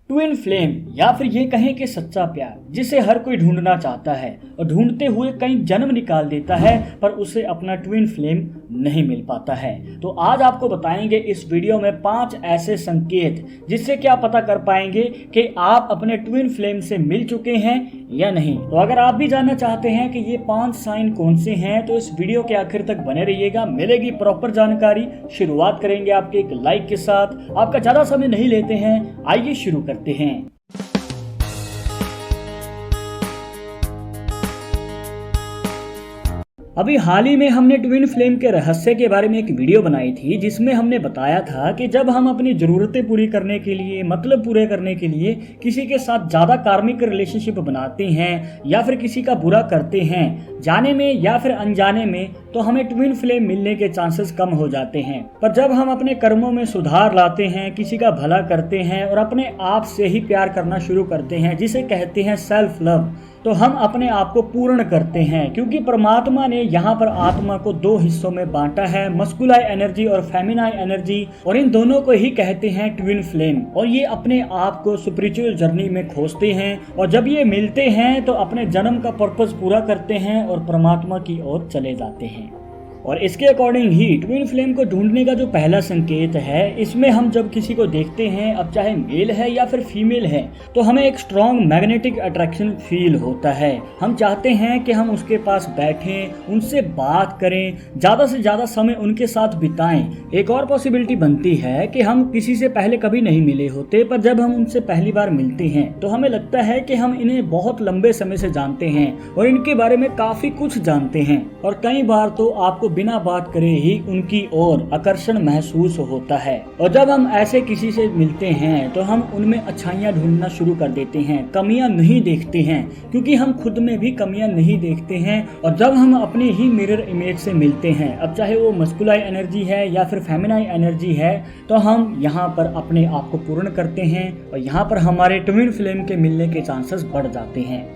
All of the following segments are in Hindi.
ट्विन फ्लेम या फिर ये कहें कि सच्चा प्यार जिसे हर कोई ढूंढना चाहता है और ढूंढते हुए कई जन्म निकाल देता है, पर उसे अपना ट्विन फ्लेम नहीं मिल पाता है। तो आज आपको बताएंगे इस वीडियो में 5 ऐसे संकेत जिससे क्या पता कर पाएंगे कि आप अपने ट्विन फ्लेम से मिल चुके हैं या नहीं। तो अगर आप भी जानना चाहते हैं कि ये 5 साइन कौन से हैं तो इस वीडियो के आखिर तक बने रहिएगा, मिलेगी प्रॉपर जानकारी। शुरुआत करेंगे आपके एक लाइक के साथ। आपका ज्यादा समय नहीं लेते हैं, आइए शुरू करते हैं। अभी हाल ही में हमने ट्विन फ्लेम के रहस्य के बारे में एक वीडियो बनाई थी जिसमें हमने बताया था कि जब हम अपनी जरूरतें पूरी करने के लिए, मतलब पूरे करने के लिए किसी के साथ ज्यादा कार्मिक रिलेशनशिप बनाते हैं या फिर किसी का बुरा करते हैं, जाने में या फिर अनजाने में, तो हमें ट्विन फ्लेम मिलने के चांसेस कम हो जाते हैं। पर जब हम अपने कर्मों में सुधार लाते हैं, किसी का भला करते हैं और अपने आप से ही प्यार करना शुरू करते हैं, जिसे कहते हैं सेल्फ लव, तो हम अपने आप को पूर्ण करते हैं। क्योंकि परमात्मा ने यहाँ पर आत्मा को 2 हिस्सों में बांटा है, मस्कुलाई एनर्जी और फेमिनाई एनर्जी, और इन दोनों को ही कहते हैं ट्विन फ्लेम। और ये अपने आप को स्पिरिचुअल जर्नी में खोजते हैं और जब ये मिलते हैं तो अपने जन्म का पर्पस पूरा करते हैं और परमात्मा की ओर चले जाते हैं। और इसके अकॉर्डिंग ही ट्विन फ्लेम को ढूंढने का जो पहला संकेत है, इसमें हम जब किसी को देखते हैं, अब चाहे मेल है या फिर फीमेल है, तो हमें एक स्ट्रॉन्ग मैग्नेटिक अट्रैक्शन फील होता है। हम चाहते हैं कि हम उसके पास बैठें, उनसे बात करें, ज़्यादा से ज़्यादा समय उनके साथ बिताएं। एक और पॉसिबिलिटी बनती है कि हम किसी से पहले कभी नहीं मिले होते, पर जब हम उनसे पहली बार मिलते हैं तो हमें लगता है कि हम इन्हें बहुत लंबे समय से जानते हैं और इनके बारे में काफ़ी कुछ जानते हैं। और कई बार तो आपको बिना बात करे ही उनकी ओर आकर्षण महसूस होता है। और जब हम ऐसे किसी से मिलते हैं तो हम उनमें अच्छाइयाँ ढूंढना शुरू कर देते हैं, कमियां नहीं देखते हैं, क्योंकि हम खुद में भी कमियां नहीं देखते हैं। और जब हम अपने ही मिरर इमेज से मिलते हैं, अब चाहे वो मस्कुलाई एनर्जी है या फिर फेमिनाई एनर्जी है, तो हम यहाँ पर अपने आप को पूर्ण करते हैं और यहाँ पर हमारे ट्विन फ्लेम के मिलने के चांसेस बढ़ जाते हैं।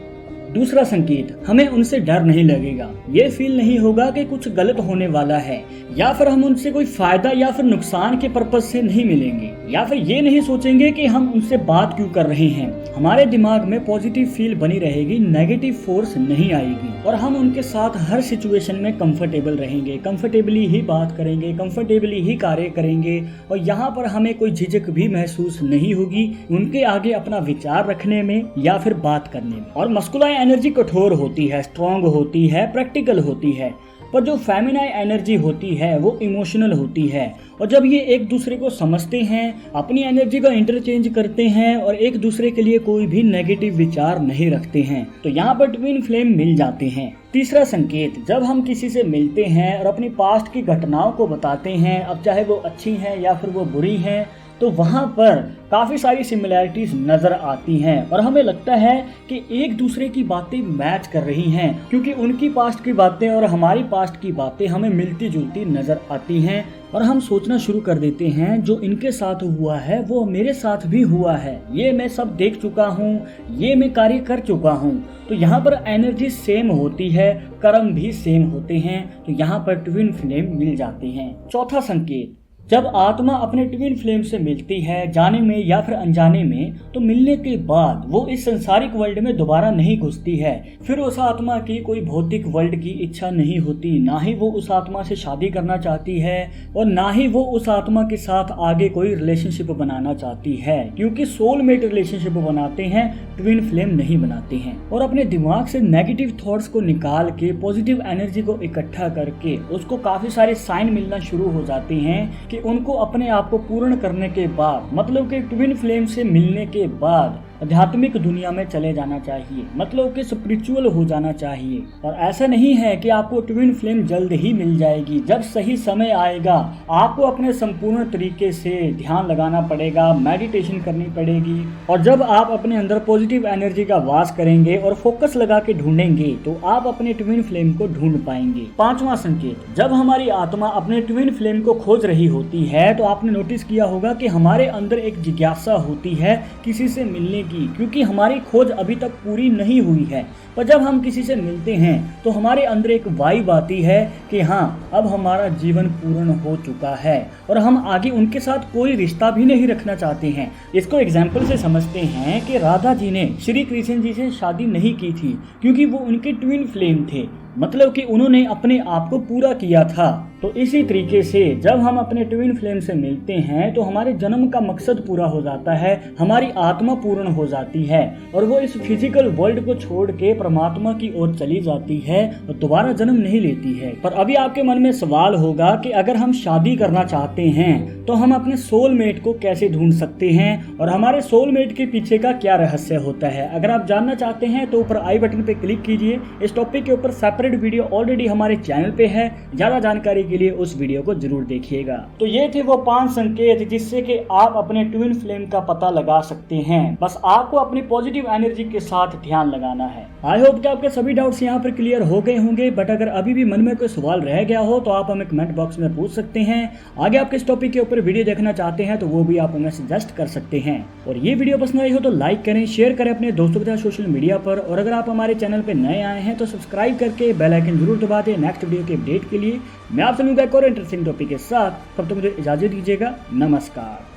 दूसरा संकेत, हमें उनसे डर नहीं लगेगा। ये फील नहीं होगा कि कुछ गलत होने वाला है, या फिर हम उनसे कोई फायदा या फिर नुकसान के पर्पज से नहीं मिलेंगे, या फिर ये नहीं सोचेंगे कि हम उनसे बात क्यों कर रहे हैं। हमारे दिमाग में पॉजिटिव फील बनी रहेगी, नेगेटिव फोर्स नहीं आएगी और हम उनके साथ हर सिचुएशन में कंफर्टेबल रहेंगे, कंफर्टेबली ही बात करेंगे, कंफर्टेबली ही कार्य करेंगे और यहाँ पर हमें कोई झिझक भी महसूस नहीं होगी उनके आगे अपना विचार रखने में या फिर बात करने में। और मस्कुलाई एनर्जी कठोर होती है, स्ट्रॉन्ग होती है, प्रैक्टिकल होती है, पर जो फेमिनाई एनर्जी होती है वो इमोशनल होती है। और जब ये एक दूसरे को समझते हैं, अपनी एनर्जी का इंटरचेंज करते हैं और एक दूसरे के लिए कोई भी नेगेटिव विचार नहीं रखते हैं, तो यहाँ पर ट्विन फ्लेम मिल जाते हैं। तीसरा संकेत, जब हम किसी से मिलते हैं और अपनी पास्ट की घटनाओं को बताते हैं, अब चाहे वो अच्छी हैं या फिर वो बुरी हैं, तो वहाँ पर काफ़ी सारी सिमिलैरिटीज नज़र आती हैं और हमें लगता है कि एक दूसरे की बातें मैच कर रही हैं, क्योंकि उनकी पास्ट की बातें और हमारी पास्ट की बातें हमें मिलती जुलती नज़र आती हैं। और हम सोचना शुरू कर देते हैं जो इनके साथ हुआ है वो मेरे साथ भी हुआ है, ये मैं सब देख चुका हूँ, ये मैं कार्य कर चुका हूँ। तो यहाँ पर एनर्जी सेम होती है, कर्म भी सेम होते हैं, तो यहाँ पर ट्विन फ्लेम मिल जाते हैं। चौथा संकेत, जब आत्मा अपने ट्विन फ्लेम से मिलती है, जाने में या फिर अनजाने में, तो मिलने के बाद वो इस संसारिक वर्ल्ड में दोबारा नहीं घुसती है। फिर उस आत्मा की कोई भौतिक वर्ल्ड की इच्छा नहीं होती, ना ही वो उस आत्मा से शादी करना चाहती है और ना ही वो उस आत्मा के साथ आगे कोई रिलेशनशिप बनाना चाहती है, क्योंकि सोलमेट रिलेशनशिप बनाते हैं, ट्विन फ्लेम नहीं बनाते हैं। और अपने दिमाग से नेगेटिव थॉट्स को निकाल के पॉजिटिव एनर्जी को इकट्ठा करके उसको काफी सारे साइन मिलना शुरू हो जाते हैं कि उनको अपने आप को पूर्ण करने के बाद, मतलब कि ट्विन फ्लेम से मिलने के बाद आध्यात्मिक दुनिया में चले जाना चाहिए, मतलब कि स्पिरिचुअल हो जाना चाहिए। और ऐसा नहीं है कि आपको ट्विन फ्लेम जल्द ही मिल जाएगी, जब सही समय आएगा आपको अपने संपूर्ण तरीके से ध्यान लगाना पड़ेगा, मेडिटेशन करनी पड़ेगी। और जब आप अपने अंदर पॉजिटिव एनर्जी का वास करेंगे और फोकस लगा के ढूंढेंगे तो आप अपने ट्विन फ्लेम को ढूंढ पाएंगे। पांचवा संकेत, जब हमारी आत्मा अपने ट्विन फ्लेम को खोज रही होती है तो आपने नोटिस किया होगा कि हमारे अंदर एक जिज्ञासा होती है किसी से मिलने की, क्योंकि हमारी खोज अभी तक पूरी नहीं हुई है। पर जब हम किसी से मिलते हैं तो हमारे अंदर एक वाइब आती है कि हाँ, अब हमारा जीवन पूर्ण हो चुका है और हम आगे उनके साथ कोई रिश्ता भी नहीं रखना चाहते हैं। इसको एग्जाम्पल से समझते हैं कि राधा जी ने श्री कृष्ण जी से शादी नहीं की थी क्योंकि वो उनके ट्विन फ्लेम थे, मतलब कि उन्होंने अपने आप को पूरा किया था। तो इसी तरीके से जब हम अपने ट्विन फ्लेम से मिलते हैं तो हमारे जन्म का मकसद पूरा हो जाता है, हमारी आत्मा पूर्ण हो जाती है और वो इस फिजिकल वर्ल्ड को छोड़ के परमात्मा की ओर चली जाती है और दोबारा जन्म नहीं लेती है। पर अभी आपके मन में सवाल होगा कि अगर हम शादी करना चाहते हैं तो हम अपने सोलमेट को कैसे ढूंढ सकते हैं और हमारे सोलमेट के पीछे का क्या रहस्य होता है। अगर आप जानना चाहते हैं तो ऊपर आई बटन पे क्लिक कीजिए। इस टॉपिक के ऊपर सेपरेट वीडियो ऑलरेडी हमारे चैनल पे है, ज्यादा जानकारी के लिए उस वीडियो को जरूर देखिएगा। तो ये थे वो 5 संकेत जिससे कि आप अपने ट्विन फ्लेम का पता लगा सकते हैं। बस आपको अपनी पॉजिटिव एनर्जी के साथ ध्यान लगाना है। आई होप कि आपके सभी डाउट्स यहाँ पर क्लियर हो गए होंगे, बट अगर अभी भी मन में कोई सवाल रह गया हो तो आप हमें कमेंट बॉक्स में पूछ सकते हैं। आगे आप किस टॉपिक के ऊपर वीडियो देखना चाहते हैं तो वो भी आप हमें सजेस्ट कर सकते हैं। और ये वीडियो पसंद आई हो तो लाइक करें, शेयर करें अपने दोस्तों के साथ सोशल मीडिया पर, और अगर आप हमारे चैनल पर नए आए हैं तो सब्सक्राइब करके बेल आइकन जरूर दबा दें नेक्स्ट वीडियो के अपडेट के लिए। मैं आपसे मिलूंगा एक और इंटरेस्टिंग टॉपिक के साथ, तब तक मुझे इजाजत दीजिएगा। नमस्कार।